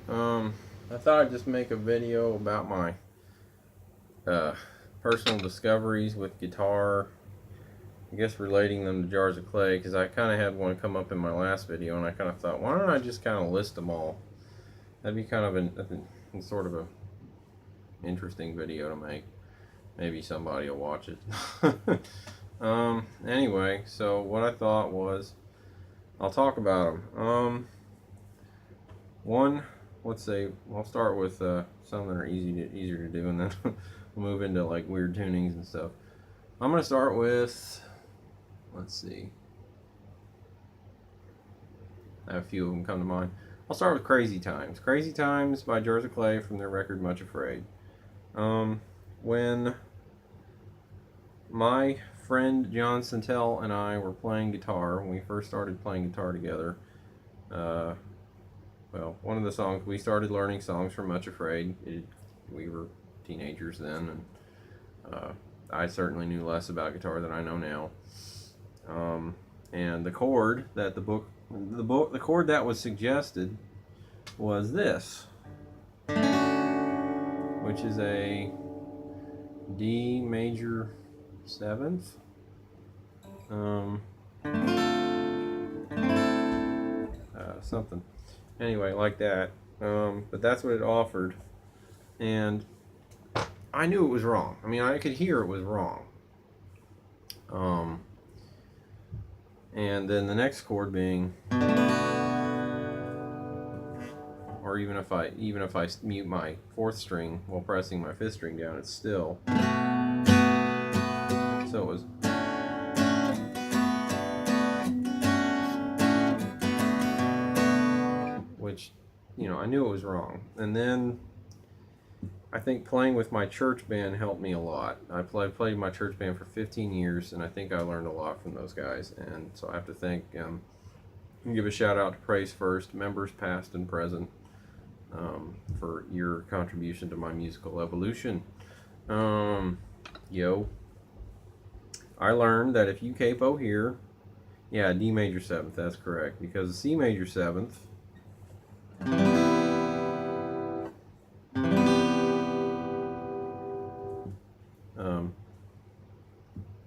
I thought I'd just make a video about my uh, personal discoveries with guitar. I guess relating them to Jars of Clay, because I kind of had one come up in my last video, and I kind of thought, why don't I just kind of list them all? That'd be kind of sort of a interesting video to make. Maybe somebody will watch it. Anyway, so what I thought was, I'll talk about them. One, let's say, I'll start with some that are easier to do, and then we'll move into like weird tunings and stuff. I'm gonna start with, let's see, I have a few of them come to mind. I'll start with Crazy Times. Crazy Times by Jars of Clay from their record Much Afraid. When my friend John Santel and I were playing guitar, when we first started playing guitar together, well, one of the songs, we started learning songs from Much Afraid. We were teenagers then, and I certainly knew less about guitar than I know now. And the chord that the chord that was suggested was this, which is a D major seventh. Something. Anyway, like that. But that's what it offered, and I knew it was wrong. I mean, I could hear it was wrong. And then the next chord being, or even if I mute my fourth string while pressing my fifth string down, it's still. So it was. Which, you know, I knew it was wrong. And then I think playing with my church band helped me a lot. I played my church band for 15 years, and I think I learned a lot from those guys. And so I have to thank, give a shout out to Praise First, members past and present, for your contribution to my musical evolution. Yo, I learned that if you capo here, yeah, D major seventh, that's correct, because the C major seventh,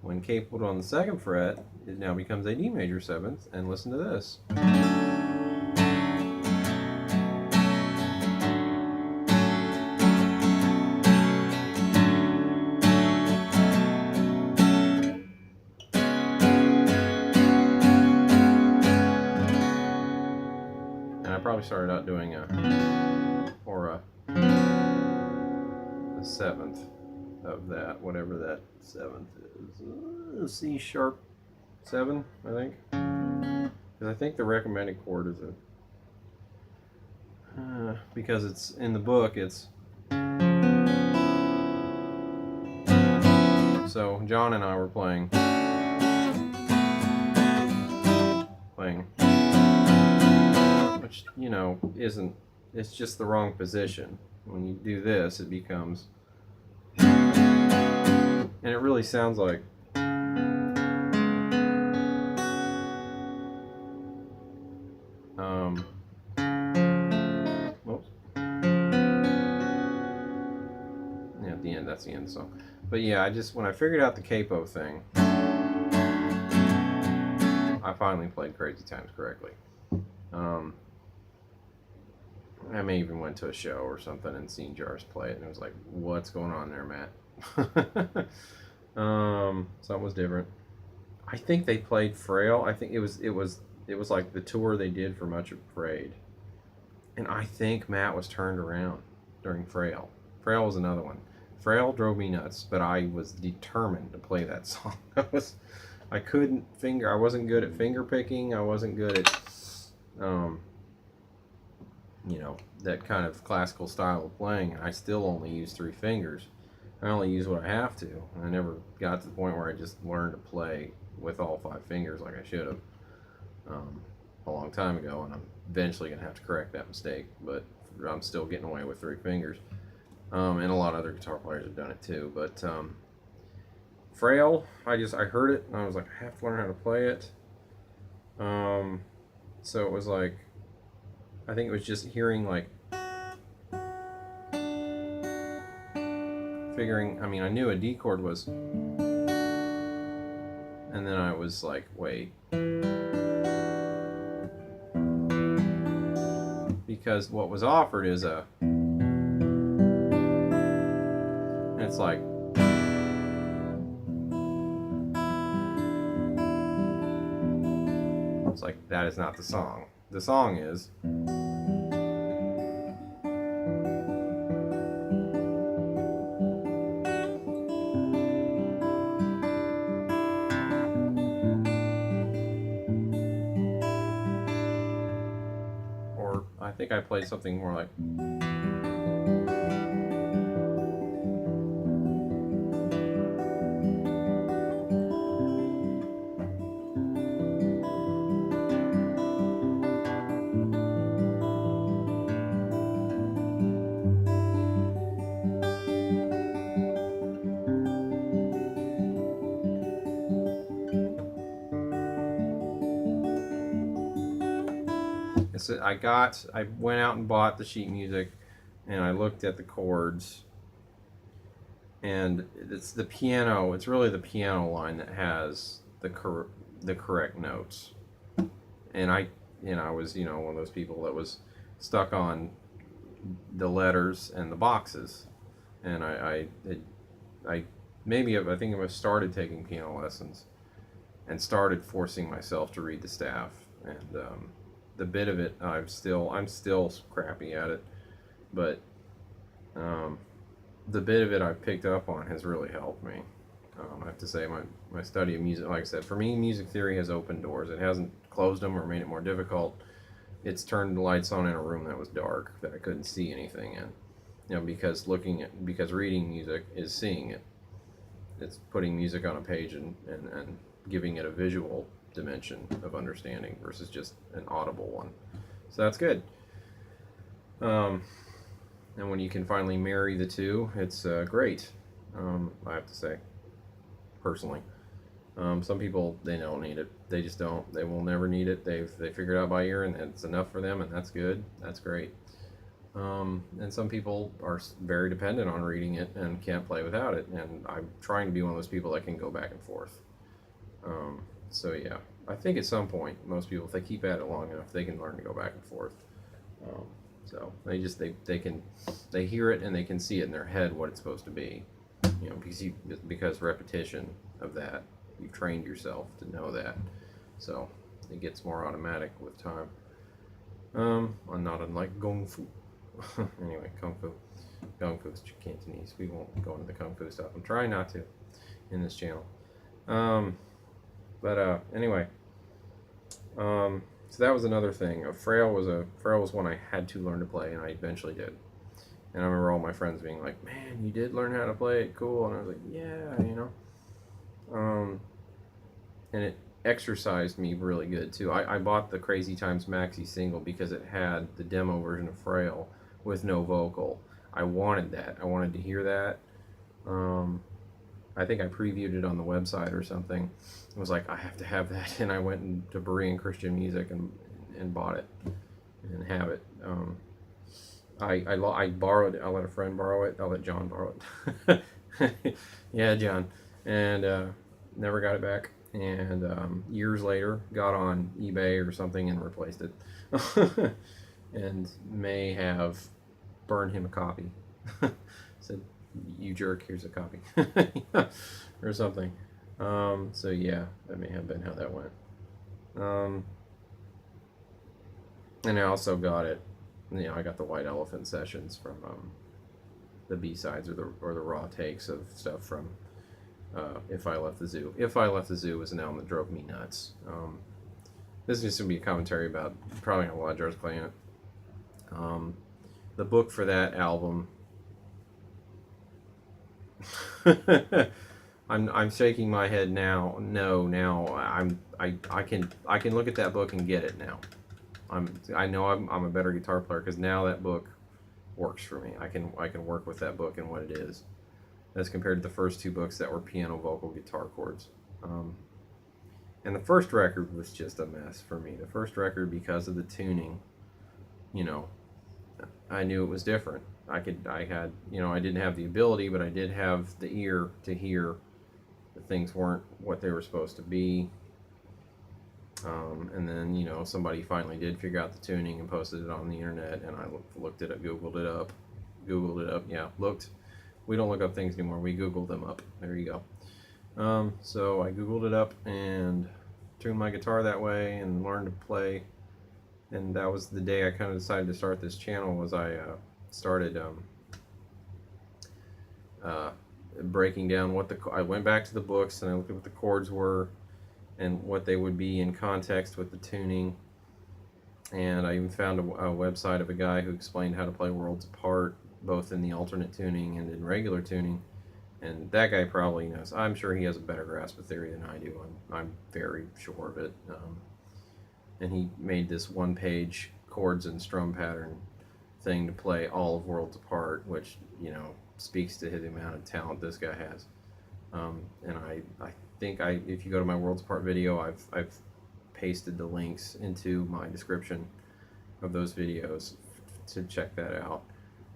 when capoed on the second fret, it now becomes a D major seventh, and listen to this. And I probably started out doing a seventh of that, whatever that seventh is. C sharp 7, I think. Because I think the recommended chord is a, because it's in the book, it's, so John and I were playing, which, you know, isn't, it's just the wrong position. When you do this, it becomes, and it really sounds like, whoops. Yeah, at the end, that's the end of the song. But yeah, when I figured out the capo thing, I finally played Crazy Times correctly. I may even went to a show or something and seen Jars play it, and it was like, what's going on there, Matt? Something was different. I think they played Frail. I think it was like the tour they did for Much Afraid, and I think Matt was turned around during Frail. Frail was another one. Frail drove me nuts, but I was determined to play that song. I wasn't good at finger picking. I wasn't good at, you know, that kind of classical style of playing. I still only use 3 fingers. I only use what I have to. I never got to the point where I just learned to play with all 5 fingers like I should have, a long time ago, and I'm eventually going to have to correct that mistake, but I'm still getting away with 3 fingers. And a lot of other guitar players have done it too, but Frail, I heard it, and I was like, I have to learn how to play it. So it was like, I think it was just hearing like figuring, I mean, I knew a D chord was, and then I was like, wait, because what was offered is and it's like, that is not the song. The song is, or I think I played something more like, I went out and bought the sheet music, and I looked at the chords, and it's the piano. It's really the piano line that has the correct notes. And I was one of those people that was stuck on the letters and the boxes, and I think I started taking piano lessons, and started forcing myself to read the staff, and the bit of it I'm still crappy at it, but the bit of it I've picked up on has really helped me. I have to say my study of music, like I said, for me, music theory has opened doors. It hasn't closed them or made it more difficult. It's turned the lights on in a room that was dark, that I couldn't see anything in. Because reading music is seeing it. It's putting music on a page and giving it a visual dimension of understanding versus just an audible one. So that's good. And when you can finally marry the two, it's great. I have to say, personally. Some people, they don't need it. They just don't. They will never need it. They figure it out by ear, and it's enough for them, and that's good. That's great. And some people are very dependent on reading it and can't play without it. And I'm trying to be one of those people that can go back and forth. So yeah, I think at some point, most people, if they keep at it long enough, they can learn to go back and forth. So they hear it and they can see it in their head what it's supposed to be. Because repetition of that, you've trained yourself to know that, so it gets more automatic with time. Not unlike Kung Fu. Anyway, Kung Fu is Cantonese. We won't go into the Kung Fu stuff. I'm trying not to in this channel. Anyway, so that was another thing. Frail was one I had to learn to play, and I eventually did. And I remember all my friends being like, "Man, you did learn how to play it, cool." And I was like, "Yeah, And it exercised me really good too. I bought the Crazy Times maxi single because it had the demo version of Frail with no vocal. I wanted that. I wanted to hear that. I think I previewed it on the website or something. It was like, I have to have that, and I went into Berean Christian Music and bought it and have it. I borrowed it. I let a friend borrow it. I let John borrow it. Yeah, John. And never got it back. And years later, got on eBay or something and replaced it. And may have burned him a copy. Said, "You jerk, here's a copy." Or something. So yeah, that may have been how that went. And I also got it. I got the White Elephant sessions from the B-sides or the raw takes of stuff from If I Left the Zoo. If I Left the Zoo was an album that drove me nuts. This is just going to be a commentary about probably a lot of George playing it. The book for that album. I'm shaking my head now. No, now I can look at that book and get it now. I know I'm a better guitar player because now that book works for me. I can work with that book and what it is, as compared to the first two books that were piano, vocal, guitar chords. And the first record was just a mess for me. The first record, because of the tuning, I knew it was different. I had, you know, I didn't have the ability, but I did have the ear to hear that things weren't what they were supposed to be. And then, you know, somebody finally did figure out the tuning and posted it on the internet, and I looked it up, Googled it up, yeah, looked. We don't look up things anymore, we Google them up. There you go. So I Googled it up and tuned my guitar that way and learned to play. And that was the day I kind of decided to start this channel. Was I started breaking down what I went back to the books and I looked at what the chords were and what they would be in context with the tuning. And I even found a website of a guy who explained how to play Worlds Apart, both in the alternate tuning and in regular tuning. And that guy probably knows. I'm sure he has a better grasp of theory than I do. I'm very sure of it. And he made this one-page chords and strum pattern thing to play all of Worlds Apart, which, you know, speaks to the amount of talent this guy has. And I think if you go to my Worlds Apart video, I've pasted the links into my description of those videos to check that out.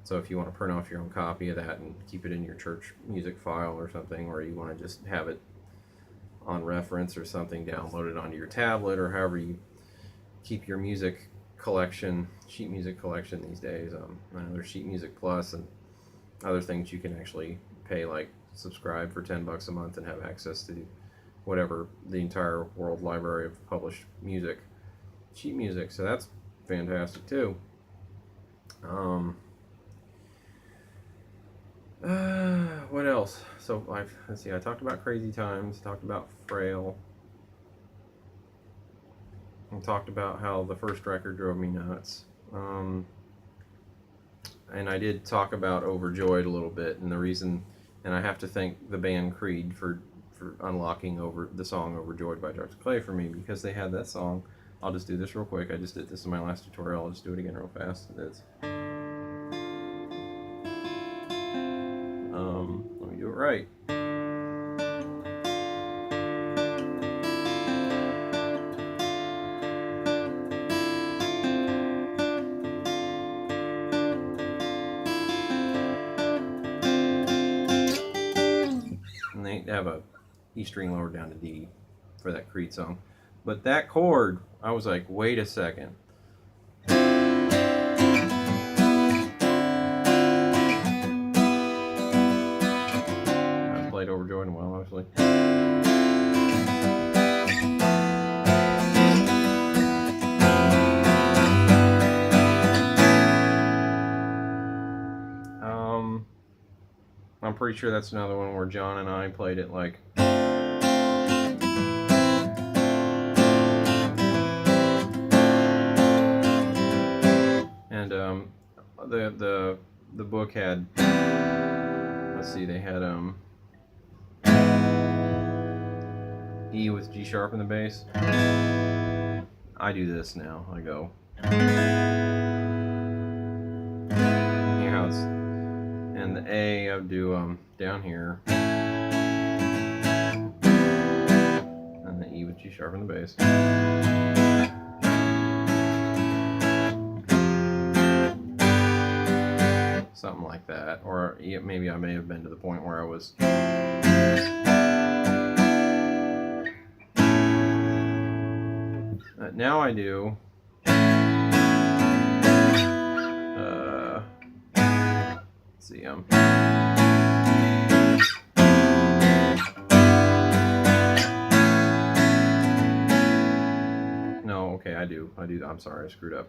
So if you want to print off your own copy of that and keep it in your church music file or something, or you want to just have it on reference or something, download it onto your tablet, or however you keep your music collection, sheet music collection these days. I know there's Sheet Music Plus and other things you can actually pay, like subscribe for $10 a month and have access to whatever, the entire world library of published music, sheet music. So that's fantastic too. What else? So let's see, I talked about Crazy Times, talked about Frail, and talked about how the first record drove me nuts. And I did talk about Overjoyed a little bit, and the reason, and I have to thank the band Creed for unlocking the song Overjoyed by Jars of Clay for me, because they had that song. I'll just do this real quick. I just did this in my last tutorial. I'll just do it again real fast. Let me do it right. And they have a E string lowered down to D for that Creed song. But that chord, I was like, wait a second. I played Overjoyed in a while, obviously. I'm pretty sure that's another one where John and I played it like. And the book had, let's see, they had E with G sharp in the bass. I do this now. I go. And the A, I would do down here, and the E with G sharp in the bass. Something like that, or maybe I may have been to the point where I was. Now I do. Let's see, no, okay, I do. I'm sorry, I screwed up.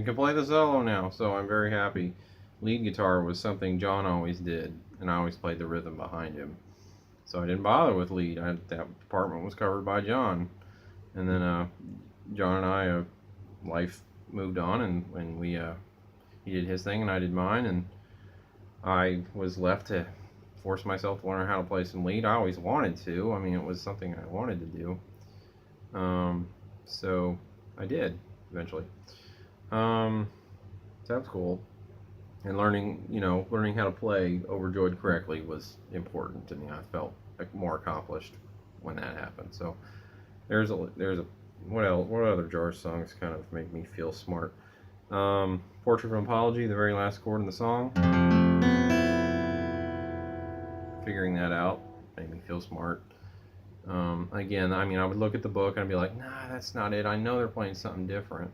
Can play the solo now, so I'm very happy. Lead guitar was something John always did, and I always played the rhythm behind him, so I didn't bother with lead. That department was covered by John. And then John and I, life moved on, and we he did his thing and I did mine, and I was left to force myself to learn how to play some lead. I always wanted to. I mean, it was something I wanted to do. So I did eventually. So that's cool. And learning how to play overjoyed correctly was important to me. I felt like more accomplished when that happened. So there's a what else? What other Jars songs kind of make me feel smart? Portrait of an Apology, the very last chord in the song. Figuring that out made me feel smart. Again, I mean, I would look at the book and I'd be like, nah, that's not it. I know they're playing something different.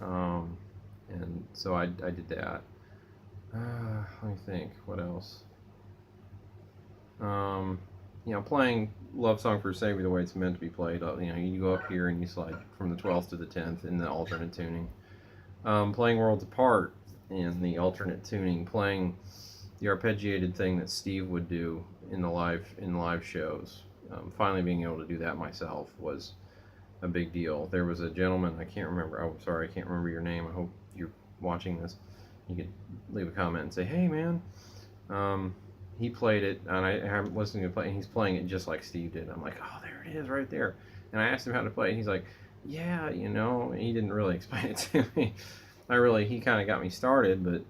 And so I did that. Let me think. What else? Playing Love Song for Save Me the way it's meant to be played. You go up here and you slide from the 12th to the 10th in the alternate tuning. Playing Worlds Apart in the alternate tuning. Playing the arpeggiated thing that Steve would do in the live shows. Finally being able to do that myself was a big deal. There was a gentleman, I can't remember. Oh, sorry, I can't remember your name. I hope you're watching this. You could leave a comment and say, hey man, he played it, and I'm listening to play, and he's playing it just like Steve did. I'm like, oh, there it is right there. And I asked him how to play it, and he's like, yeah, he didn't really explain it to me. He kind of got me started, but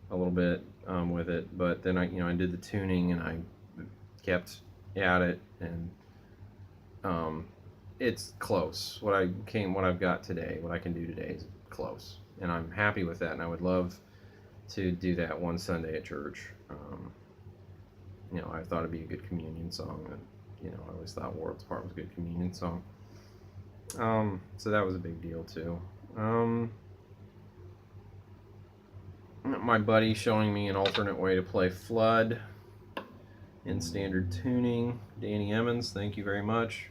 a little bit with it. But then I did the tuning, and I kept at it, and it's close. What I've got today, what I can do today is close, and I'm happy with that. And I would love to do that one Sunday at church. I thought it'd be a good communion song, and I always thought Worlds Apart was a good communion song. So that was a big deal too. My buddy showing me an alternate way to play Flood in standard tuning. Danny Emmons, thank you very much.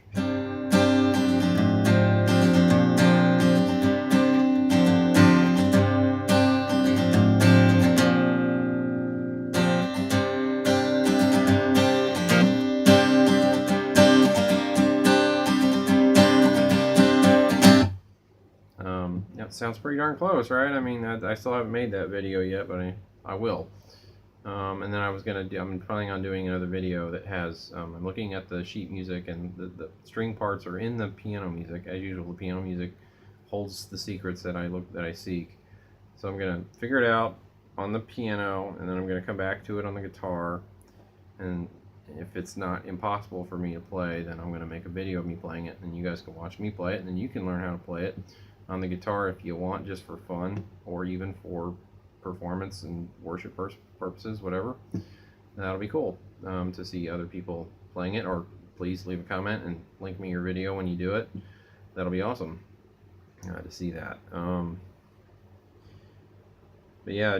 That sounds pretty darn close, right? I mean, I still haven't made that video yet, but I will. And then I'm planning on doing another video that has, I'm looking at the sheet music, and the string parts are in the piano music. As usual, the piano music holds the secrets that I seek. So I'm gonna figure it out on the piano, and then I'm gonna come back to it on the guitar. And if it's not impossible for me to play, then I'm gonna make a video of me playing it, and you guys can watch me play it, and then you can learn how to play it on the guitar if you want, just for fun, or even for performance and worship purposes, whatever. That'll be cool to see other people playing it. Or please leave a comment and link me your video when you do it. That'll be awesome to see that. But yeah, I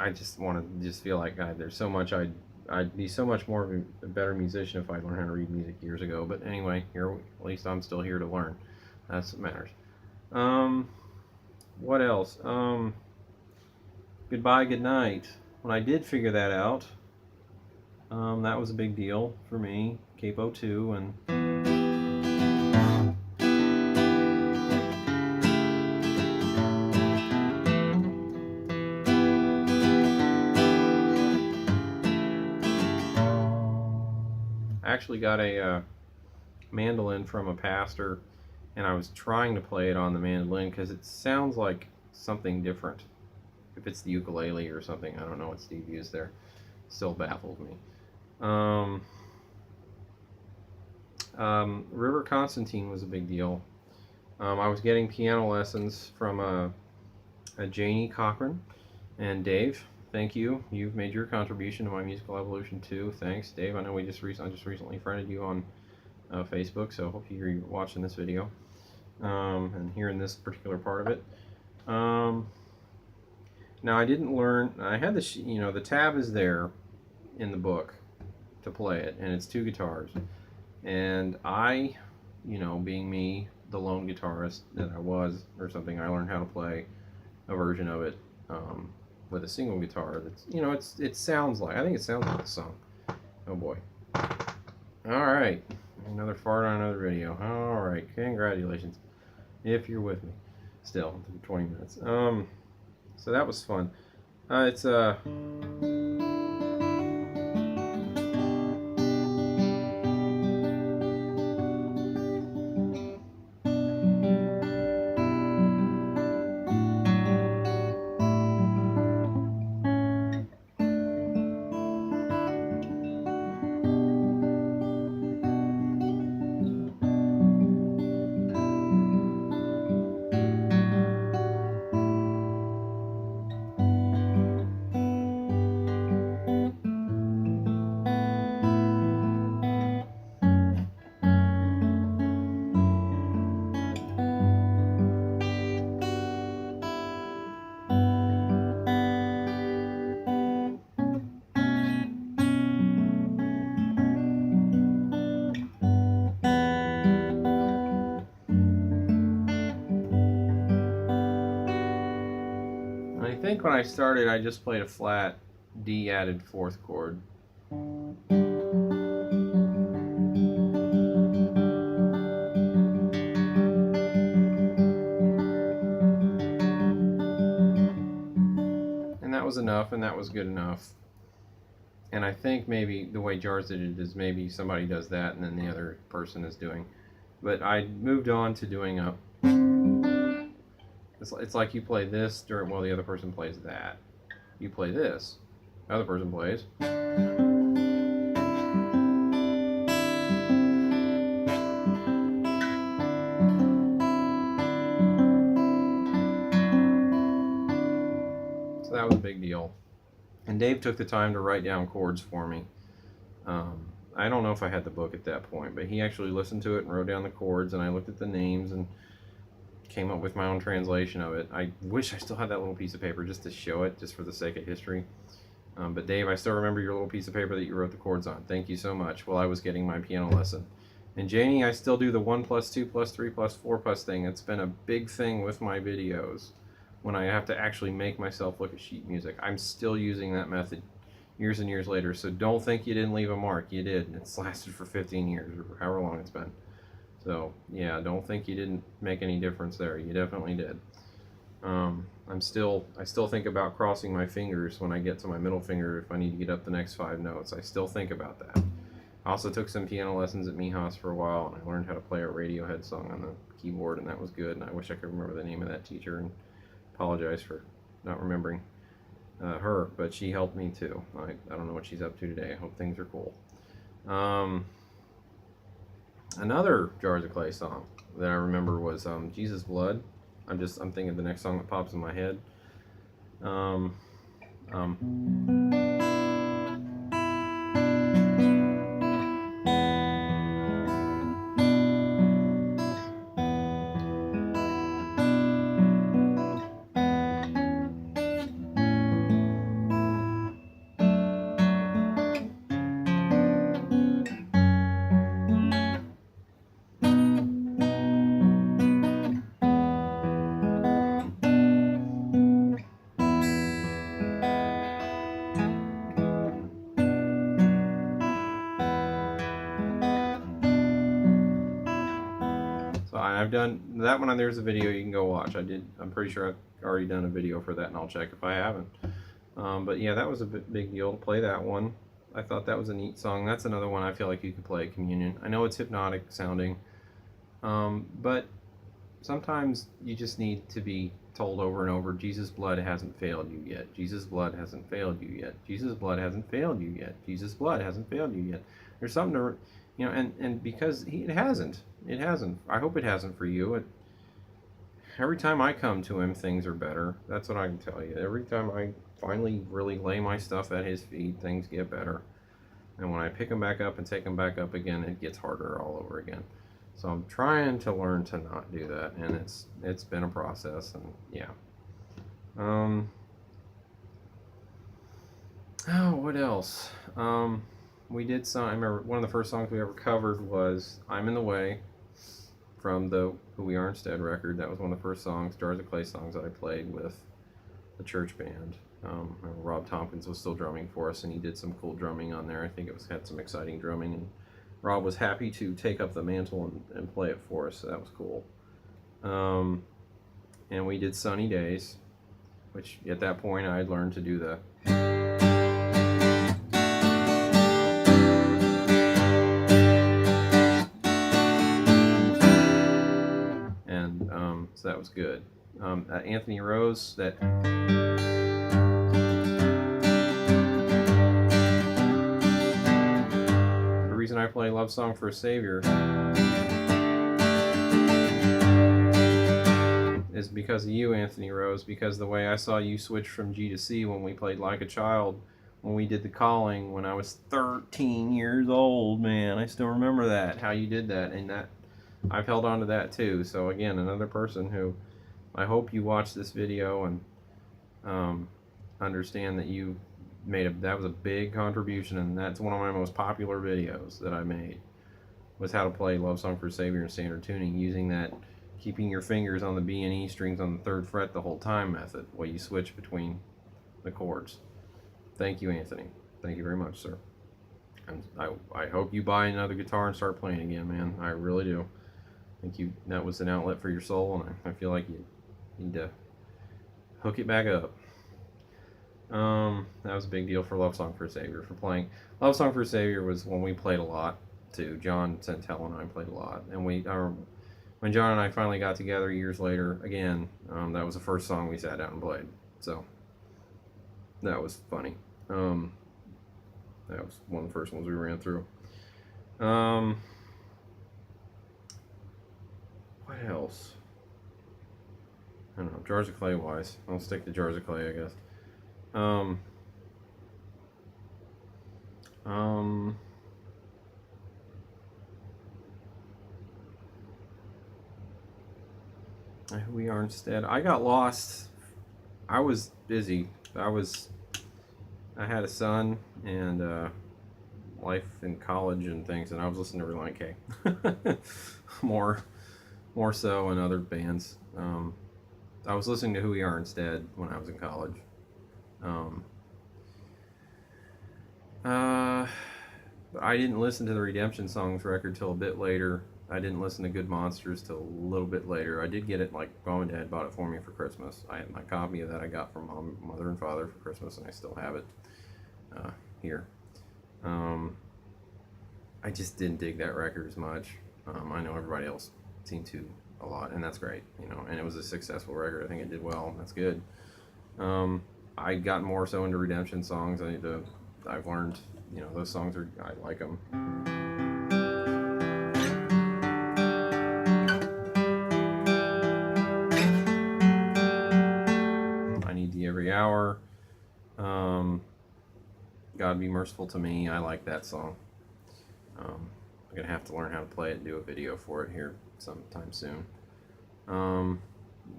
just want to feel like there's so much I'd be so much more of a better musician if I learned how to read music years ago. But anyway, here, at least I'm still here to learn. That's what matters. What else? Goodbye, Good Night. When I did figure that out, that was a big deal for me. Capo 2 and I actually got a mandolin from a pastor, and I was trying to play it on the mandolin because it sounds like something different. If it's the ukulele or something, I don't know what Steve used there. Still baffles me. River Constantine was a big deal. I was getting piano lessons from a Janie Cochran, and Dave, thank you. You've made your contribution to my musical evolution too. Thanks, Dave. I know I just recently friended you on Facebook, so I hope you're watching this video and hearing this particular part of it. Now I didn't learn. I had the tab is there in the book to play it, and it's 2 guitars. And I, being me, the lone guitarist that I was, or something, I learned how to play a version of it with a single guitar. That's it sounds like, I think it sounds like a song. Oh boy. All right, another fart on another video. All right, congratulations. if you're with me still, 20 minutes. So that was fun. It's I think when I started, I just played a flat D added fourth chord. And that was enough, and that was good enough. And I think maybe the way Jars did it is maybe somebody does that and then the other person is doing. But I moved on to doing a. It's like you play this during while the other person plays that. You play this, the other person plays. So that was a big deal. And Dave took the time to write down chords for me. I don't know if I had the book at that point, but he actually listened to it and wrote down the chords, and I looked at the names and came up with my own translation of it. I wish I still had that little piece of paper just to show it, just for the sake of history. But Dave, I still remember your little piece of paper that you wrote the chords on. Thank you so much while I was getting my piano lesson. And Janie, I still do the 1 plus 2 plus 3 plus 4 plus thing. It's been a big thing with my videos when I have to actually make myself look at sheet music. I'm still using that method years and years later. So don't think you didn't leave a mark. You did. And it's lasted for 15 years or however long it's been. So yeah, don't think you didn't make any difference there. You definitely did. I still think about crossing my fingers when I get to my middle finger if I need to get up the next 5 notes. I still think about that. I also took some piano lessons at Mijas for a while, and I learned how to play a Radiohead song on the keyboard, and that was good. And I wish I could remember the name of that teacher, and apologize for not remembering her, but she helped me too. I don't know what she's up to today. I hope things are cool. Another Jars of Clay song that I remember was Jesus Blood. I'm thinking of the next song that pops in my head. So I've done that one. There's a video you can go watch. I'm pretty sure I've already done a video for that, and I'll check if I haven't. But yeah, that was a big deal to play that one. I thought that was a neat song. That's another one I feel like you could play at communion. I know it's hypnotic sounding, but sometimes you just need to be told over and over, Jesus' blood hasn't failed you yet. Jesus' blood hasn't failed you yet. Jesus' blood hasn't failed you yet. Jesus' blood hasn't failed you yet. There's something to, and because it hasn't. It hasn't. I hope it hasn't for you. Every time I come to him, things are better. That's what I can tell you. Every time I finally really lay my stuff at his feet, things get better. And when I pick them back up and take them back up again, it gets harder all over again. So I'm trying to learn to not do that, and it's been a process, and yeah. Oh, what else? We did some. I remember one of the first songs we ever covered was "I'm in the Way" from the Who We Are Instead record. That was one of the first songs, Jars of Clay songs that I played with the church band. Rob Tompkins was still drumming for us, and he did some cool drumming on there. I think had some exciting drumming, and Rob was happy to take up the mantle and play it for us, so that was cool. And we did Sunny Days, which at that point I had learned to do the and so that was good. Anthony Rose, that the reason I play Love Song for a Savior is because of you, Anthony Rose, because the way I saw you switch from G to C when we played Like a Child, when we did The Calling, when I was 13 years old, man, I still remember that, how you did that, and that I've held on to that too. So again, another person who I hope you watch this video and understand that you made that was a big contribution, and that's one of my most popular videos that I made, was how to play Love Song for a Savior in standard tuning using that keeping your fingers on the B and E strings on the 3rd fret the whole time method, while you switch between the chords. Thank you, Anthony. Thank you very much, sir. And I hope you buy another guitar and start playing again, man. I really do. I think that was an outlet for your soul, and I feel like you need to hook it back up. That was a big deal for Love Song for a Savior. For playing Love Song for a Savior was when we played a lot too. John Centella and I played a lot, and when John and I finally got together years later again, that was the first song we sat down and played. So that was funny. That was one of the first ones we ran through. What else? I don't know. Jars of Clay wise, I'll stick to Jars of Clay, I guess. Who We Are Instead. I got lost. I was busy. I had a son and life in college and things, and I was listening to Relient K more so, and other bands. I was listening to Who We Are Instead when I was in college. But I didn't listen to the Redemption Songs record till a bit later. I didn't listen to Good Monsters till a little bit later. I did get it, like Mom and Dad bought it for me for Christmas. I had my copy of that I got from Mother and Father for Christmas, and I still have it here. I just didn't dig that record as much. I know everybody else seemed to a lot, and that's great, you know. And it was a successful record. I think it did well. That's good. I got more so into Redemption Songs. I've learned, you know, those songs I like them. I Need Thee Every Hour. God Be Merciful to Me. I like that song. I'm gonna have to learn how to play it and do a video for it here sometime soon.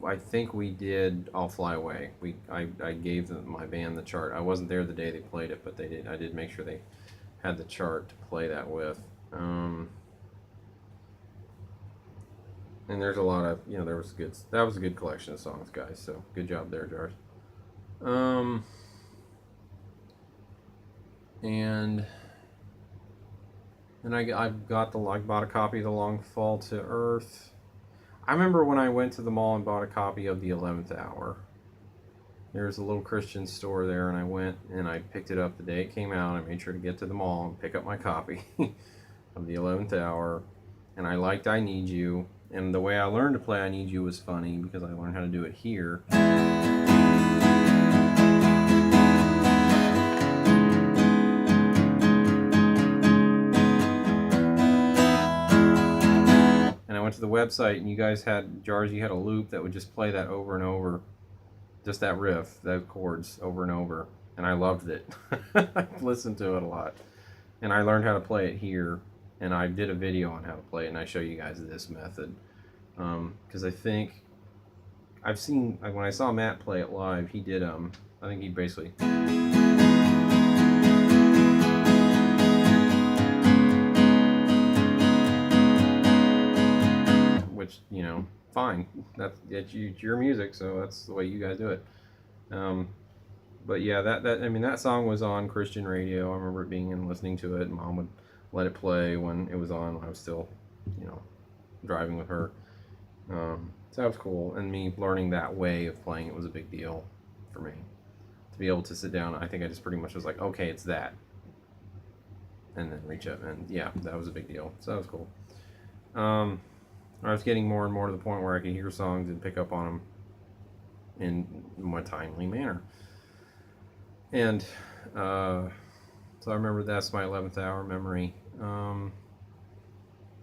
I think we did I'll Fly Away. I gave my band the chart. I wasn't there the day they played it, but they did. I did make sure they had the chart to play that with. And there's a lot of, you know, that was a good collection of songs, guys. So good job there, Jars. And then I bought a copy of The Long Fall to Earth. I remember when I went to the mall and bought a copy of The 11th Hour. There's a little Christian store there, and I went and I picked it up the day it came out. I made sure to get to the mall and pick up my copy of The 11th Hour. And I liked I Need You. And the way I learned to play I Need You was funny, because I learned how to do it here. To the website, and you guys had Jars, you had a loop that would just play that over and over, just that riff, the chords over and over, and I loved it. I listened to it a lot, and I learned how to play it here, and I did a video on how to play it, and I show you guys this method, because I think I've seen, when I saw Matt play it live, he did I think he basically which, you know, fine. That's your music, so that's the way you guys do it. But yeah, I mean, that song was on Christian radio. I remember it being and listening to it, and Mom would let it play when it was on, when I was still, you know, driving with her. So that was cool, and me learning that way of playing it was a big deal for me. To be able to sit down, I think I just pretty much was like, okay, it's that, and then reach up, and yeah, that was a big deal. So that was cool. I was getting more and more to the point where I could hear songs and pick up on them in a more timely manner. And so I remember that's my 11th hour memory.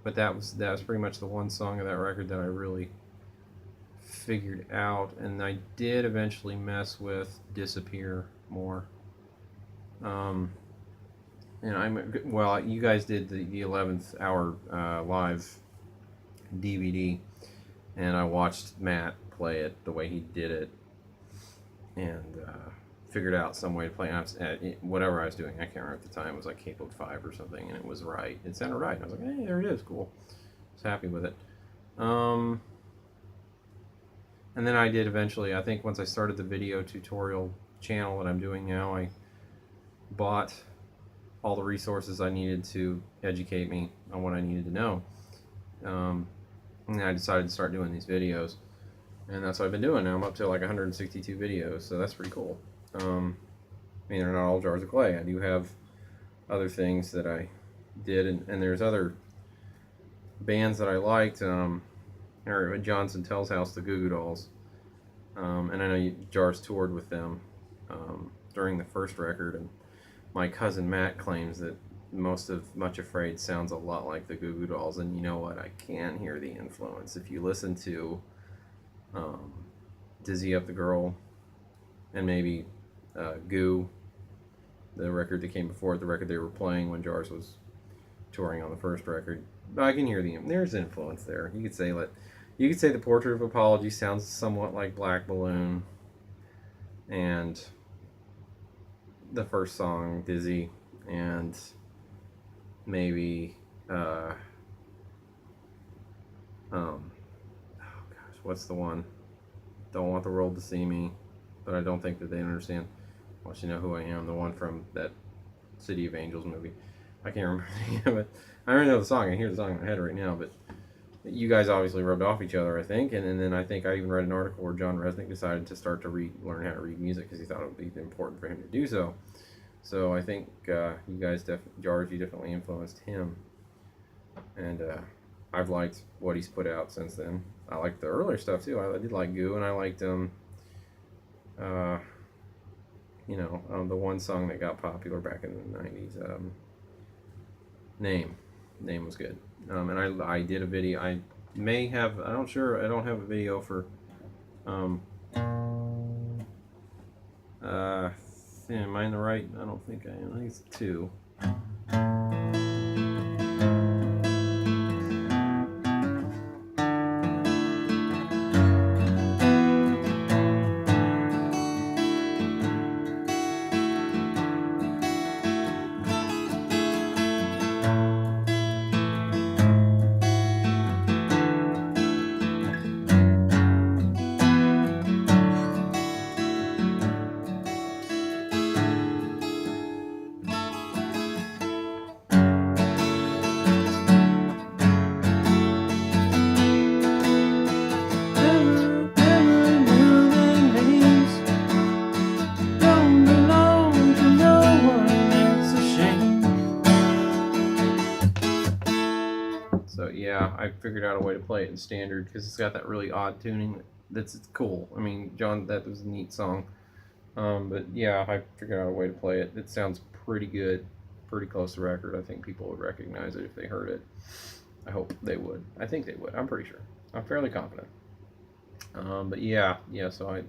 But that was pretty much the one song of that record that I really figured out, and I did eventually mess with Disappear more. And you guys did the 11th hour live DVD, and I watched Matt play it the way he did it, and figured out some way to play it. Whatever I was doing, I can't remember at the time. It was like Capo 5 or something, and it was right. It sounded right. And I was like, hey, there it is. Cool. I was happy with it. And then I did eventually, I think once I started the video tutorial channel that I'm doing now, I bought all the resources I needed to educate me on what I needed to know. And I decided to start doing these videos. And that's what I've been doing now. I'm up to like 162 videos, so that's pretty cool. I mean, they're not all Jars of Clay. I do have other things that I did, and there's other bands that I liked. Johnson Tells House, the Goo Goo Dolls. And I know Jars toured with them during the first record, and my cousin Matt claims that most of Much Afraid sounds a lot like the Goo Goo Dolls, and you know what? I can hear the influence. If you listen to Dizzy Up the Girl and maybe Goo, the record that came before it, the record they were playing when Jars was touring on the first record, I can hear there's influence there. You could say the Portrait of Apology sounds somewhat like Black Balloon, and the first song, Dizzy, and maybe oh gosh, what's the one? Don't Want the World to See Me, but I don't think that they understand. Want You Know Who I Am, the one from that City of Angels movie. I can't remember the name of it. I don't know the song. I hear the song in my head right now, but you guys obviously rubbed off each other, I think, and then I think I even read an article where John Resnick decided to start to learn how to read music because he thought it would be important for him to do so. So I think you guys, Jars, you definitely influenced him, and I've liked what he's put out since then. I liked the earlier stuff too. I did like Goo, and I liked the one song that got popular back in the 90s. Name was good. And I did a video. I don't have a video for am I in the right? I don't think I am. I think it's 2. Yeah, I figured out a way to play it in standard because it's got that really odd tuning that's cool. I mean, John, that was a neat song. But yeah, I figured out a way to play it. It sounds pretty good, pretty close to record. I think people would recognize it if they heard it. I hope they would. I think they would. I'm pretty sure. I'm fairly confident. But yeah. So I,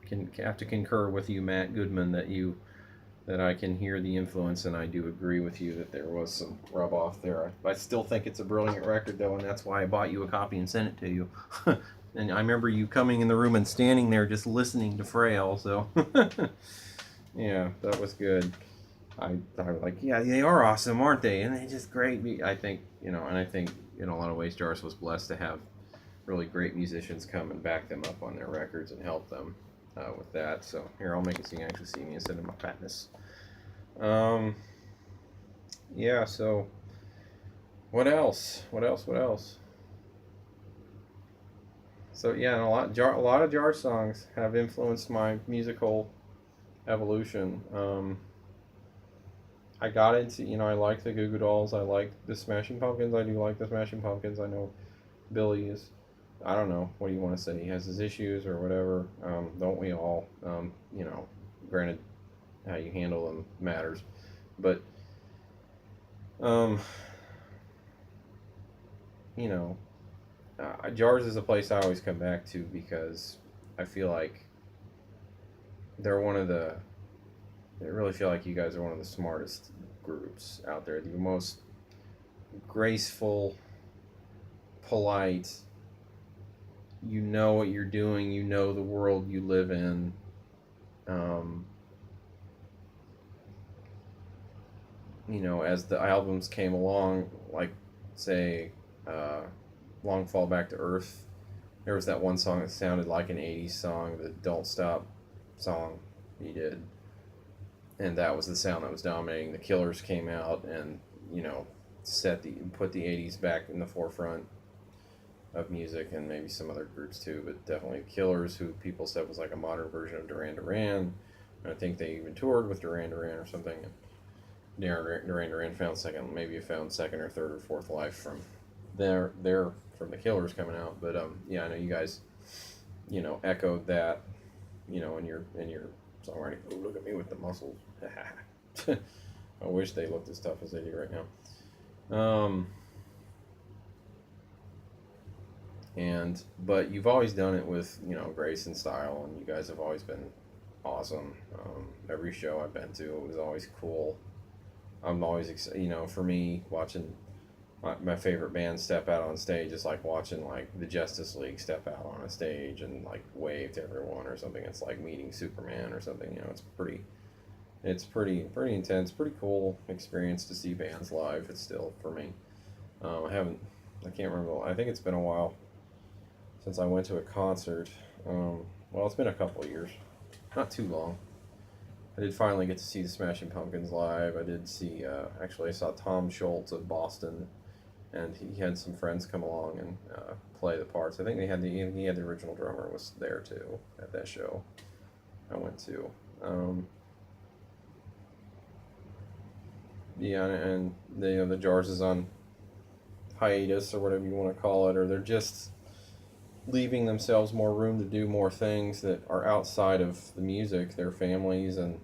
can have to concur with you, Matt Goodman, that I can hear the influence, and I do agree with you that there was some rub off there. I still think it's a brilliant record, though, and that's why I bought you a copy and sent it to you. And I remember you coming in the room and standing there just listening to Frail, so yeah, that was good. I was like, yeah, they are awesome, aren't they? And they're just great. I think, and I think in a lot of ways Jars was blessed to have really great musicians come and back them up on their records and help them with that. So here, I'll make it so you can actually see me instead of my fatness. Yeah, so what else? So yeah, and a lot of Jar songs have influenced my musical evolution. I got into, I like the Goo Goo Dolls. I like the Smashing Pumpkins. I do like the Smashing Pumpkins. I know Billy is, I don't know, what do you want to say? He has his issues or whatever. Don't we all? Granted, how you handle them matters. But, um, you know, Jars is a place I always come back to because I feel like they're one of the, I really feel like you guys are one of the smartest groups out there. The most graceful, polite, you know what you're doing, you know the world you live in. Um, as the albums came along, like, say, uh, Long Fall Back to Earth, there was that one song that sounded like an 80s song, the Don't Stop song he did. And that was the sound that was dominating. The Killers came out and, you know, put the 80s back in the forefront of music, and maybe some other groups too, but definitely Killers, who people said was like a modern version of Duran Duran. And I think they even toured with Duran Duran or something. And Duran Duran found second or third or fourth life from there from the Killers coming out. But yeah, I know you guys, echoed that, in your songwriting. Oh, look at me with the muscles. I wish they looked as tough as they do right now. But you've always done it with grace and style, and you guys have always been awesome. Every show I've been to, it was always cool. I'm always for me, watching my favorite band step out on stage is like watching like the Justice League step out on a stage and like wave to everyone or something. It's like meeting Superman or something. It's pretty intense, pretty cool experience to see bands live. It's still for me. I can't remember. I think it's been a while since I went to a concert. Well, it's been a couple of years, not too long. I did finally get to see the Smashing Pumpkins live. I did see, actually, I saw Tom Scholz of Boston, and he had some friends come along and play the parts. I think he had the original drummer was there too at that show I went to. Yeah, and the Jars is on hiatus or whatever you want to call it, or they're just leaving themselves more room to do more things that are outside of the music. Their families, and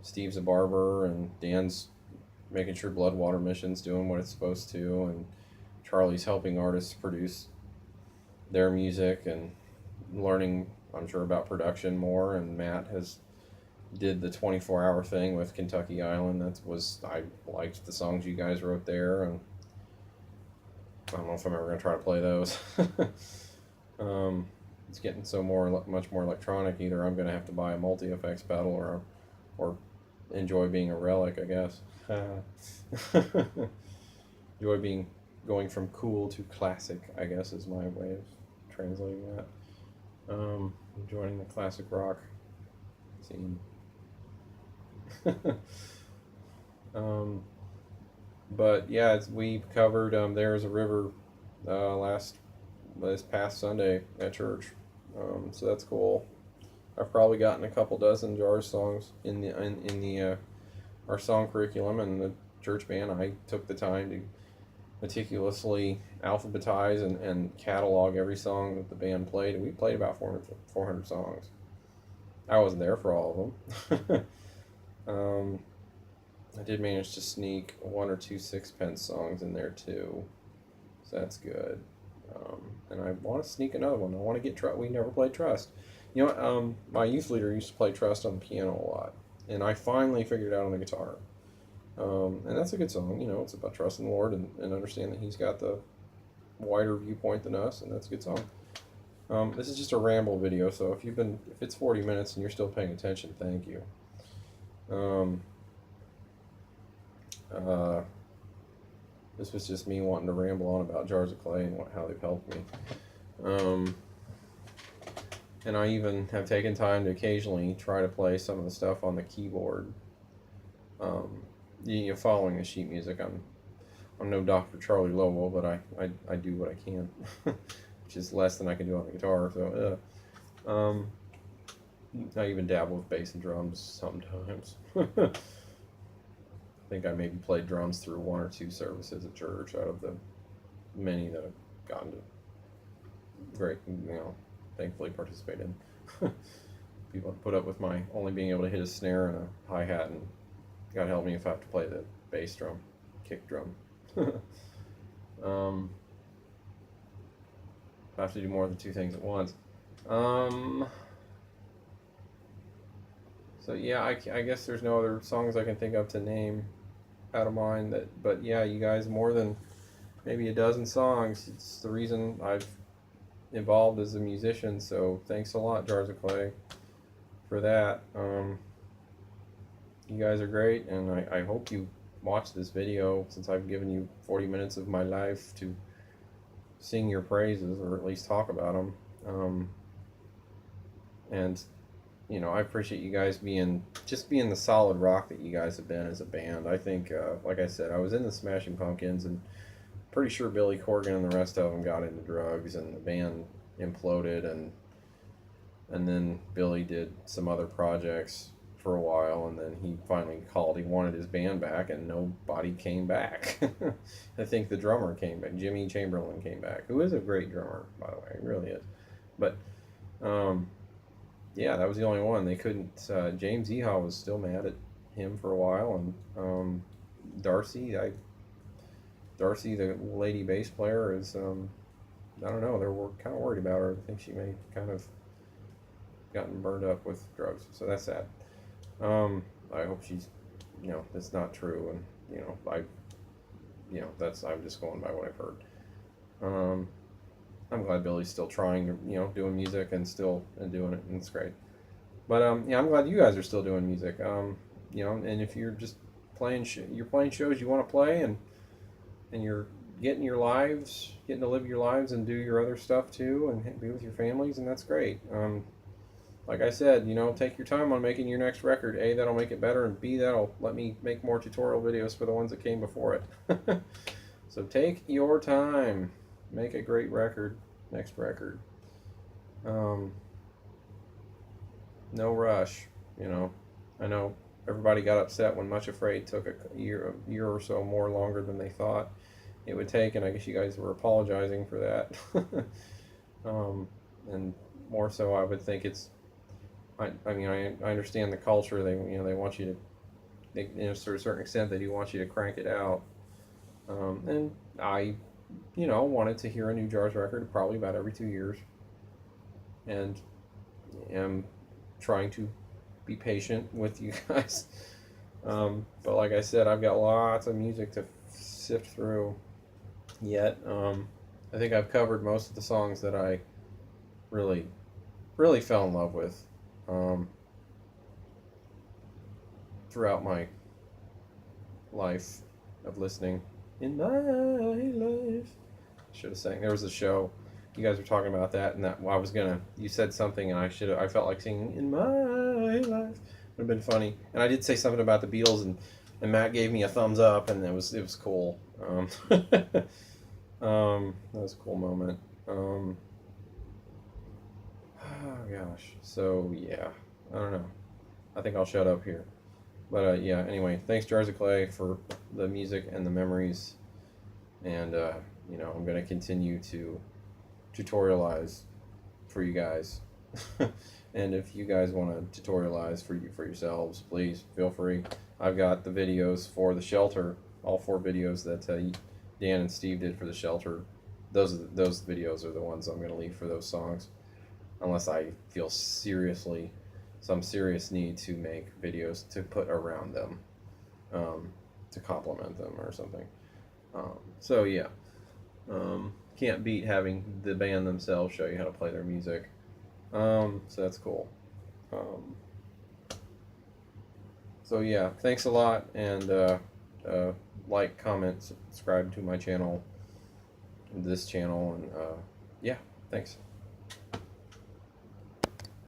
Steve's a barber, and Dan's making sure Bloodwater Mission's doing what it's supposed to, and Charlie's helping artists produce their music and learning, I'm sure, about production more. And Matt has did the 24-hour thing with Kentucky Island. I liked the songs you guys wrote there, and I don't know if I'm ever going to try to play those. It's getting much more electronic. Either I'm going to have to buy a multi-effects pedal, or enjoy being a relic, I guess. Enjoy going from cool to classic, I guess, is my way of translating that. Joining the classic rock scene. But yeah, we covered There's a River this past Sunday at church, so that's cool. I've probably gotten a couple dozen Jars songs in the our song curriculum, and the church band. I took the time to meticulously alphabetize and catalog every song that the band played, and we played about 400 songs. I wasn't there for all of them. I did manage to sneak one or two Sixpence songs in there too, so that's good. And I want to sneak another one. I want to get Trust. We never played Trust. My youth leader used to play Trust on the piano a lot, and I finally figured it out on the guitar. And that's a good song. It's about trusting the Lord and understand that He's got the wider viewpoint than us, and that's a good song. This is just a ramble video, so if it's 40 minutes and you're still paying attention, thank you. This was just me wanting to ramble on about Jars of Clay and how they've helped me. And I even have taken time to occasionally try to play some of the stuff on the keyboard. Following the sheet music, I'm no Dr. Charlie Lowell, but I do what I can. which is less than I can do on the guitar. So, I even dabble with bass and drums sometimes. I think I maybe played drums through 1 or 2 services at church out of the many that I've gotten to thankfully participate in. People have put up with my only being able to hit a snare and a hi-hat, and God help me if I have to play the bass drum, kick drum. I have to do more than 2 things at once. So yeah, I guess there's no other songs I can think of to name out of mind but yeah, you guys, more than maybe a dozen songs. It's the reason I've evolved as a musician, so thanks a lot, Jars of Clay, for that. You guys are great, and I hope you watch this video, since I've given you 40 minutes of my life to sing your praises, or at least talk about them. And I appreciate you guys being the solid rock that you guys have been as a band. I think, like I said, I was in the Smashing Pumpkins, and pretty sure Billy Corgan and the rest of them got into drugs, and the band imploded, and then Billy did some other projects for a while, and then he finally called. He wanted his band back, and nobody came back. I think the drummer came back. Jimmy Chamberlain came back, who is a great drummer, by the way. He really is. But yeah, that was the only one. They couldn't. James Iha was still mad at him for a while, and Darcy, the lady bass player, is I don't know. They're kind of worried about her. I think she may kind of gotten burned up with drugs, so that's sad. I hope she's, that's not true, and I'm just going by what I've heard. I'm glad Billy's still trying to, doing music and doing it, and it's great. But yeah, I'm glad you guys are still doing music. And if you're just playing shows you want to play, and you're getting to live your lives and do your other stuff too, and be with your families, and that's great. Like I said, take your time on making your next record. A, that'll make it better, and B, that'll let me make more tutorial videos for the ones that came before it. So take your time. Make a great record, next record. No rush, I know everybody got upset when Much Afraid took a year or so more longer than they thought it would take, and I guess you guys were apologizing for that. And more so, I would think it's, I understand the culture. They want you to, to a certain extent, they do want you to crank it out. And I, wanted to hear a new Jars record probably about every 2 years, and am trying to be patient with you guys. But like I said, I've got lots of music to sift through yet. I think I've covered most of the songs that I really, really fell in love with throughout my life of listening. In my life, should have sang. There was a show, you guys were talking about that, and you said something, and I felt like singing In My Life. Would have been funny. And I did say something about the Beatles, and Matt gave me a thumbs up, and it was cool. That was a cool moment. Oh gosh. So yeah, I don't know. I think I'll shut up here. But yeah, anyway, thanks Jars of Clay for the music and the memories. And I'm going to continue to tutorialize for you guys. And if you guys want to tutorialize for yourselves, please feel free. I've got the videos for the Shelter, all 4 videos that Dan and Steve did for the Shelter. Those videos are the ones I'm going to leave for those songs, unless I feel some serious need to make videos to put around them, to complement them or something. So yeah, can't beat having the band themselves show you how to play their music. So that's cool. So yeah, thanks a lot, and like, comment, subscribe to my channel, this channel, and yeah, thanks.